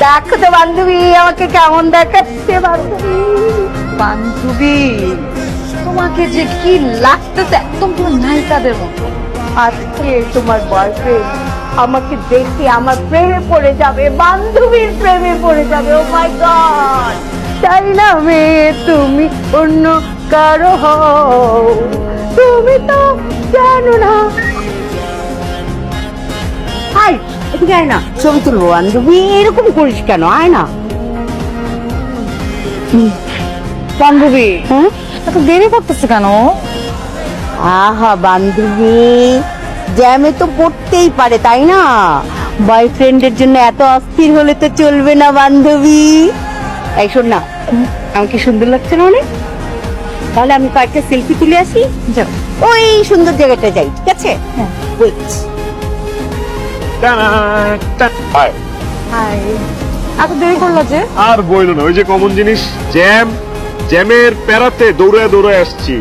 দেখো তো বান্ধবী আমাকে কেমন দেখাচ্ছে বান্ধবী। বান্ধবী তোমাকে যে কি লাগতেছে, একদম পুরো নায়িকাদের মতো। আজকে তোমার বয়ফ্রেন্ড আমাকে দেখে আমার প্রেমে পড়ে যাবে, বান্ধবীর প্রেমে পড়ে যাবে। ও মাই গড, তাই না মেয়ে তুমি অন্য কারো হও, তুমি তো জানো না। হাই, এদিকে আয় না, ছবি তুলবো। বান্ধবী এরকম করিস কেন? আয় না। বান্ধবী এত দেরি করতেছে কেন? আহা বান্ধবী, জ্যামে তো পড়তেই পারে তাই না? বয়ফ্রেন্ডের জন্য এত অস্থির হলে তো চলবে না বান্ধবী। এই শোন না, আমাকে সুন্দর লাগছে না অনেক? তাহলে আমি কয়েকটা সেলফি তুলে আসি। যাও। ওই সুন্দর জায়গাটা যাই, ঠিক আছে? হ্যাঁ। ওয়েট। হাই। হাই, এত দেরি করলো যে? আর বইলো না, ওই যে কমন জিনিস জ্যামের প্যারাতে দৌড়ে দৌড়ে আসছি।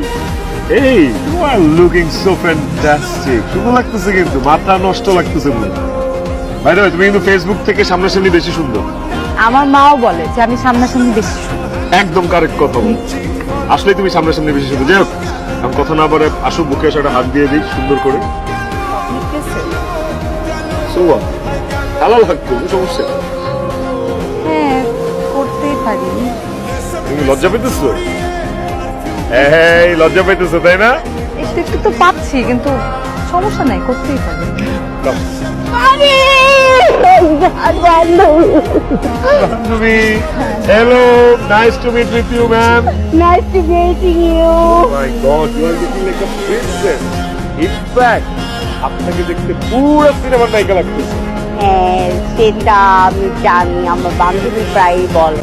এই you are looking so fantastic, সুন্দর লাগতেছে, কিন্তু মাথা নষ্ট লাগতেছে মনে। ভাই রে, তুমি কিন্তু ফেসবুক থেকে সামনাসামনি বেশি সুন্দর। আমার মাও বলে যে আমি সামনাসামনি বেশি সুন্দর। একদম কারেক্ট কথা বলছি। আসলে তুমি সামনাসামনি বেশি সুন্দর। যাই হোক, আমি কথা না বলে আসো, বুকে এসে একটা হাত দিয়ে দিই সুন্দর করে। সোয়া ভালো লাগতো, সমস্যা নেই। হ্যাঁ, করতেই পারি। তুমি লজ্জা পেতেছো? এই লজ্জা পেতেছো তাই না? একটু একটু তো পাচ্ছি, কিন্তু সমস্যা নাই, করতেই পারি। বান্ধবী, hello, nice to meet with you, ma'am. Nice to meeting you. Oh my God, you are looking like a princess. In fact, আপনাকে দেখতে পুরো সিনেমার নায়িকা লাগতেছে। হ্যাঁ সেটা আমি জানি, আমার বান্ধবী প্রায়ই বলে।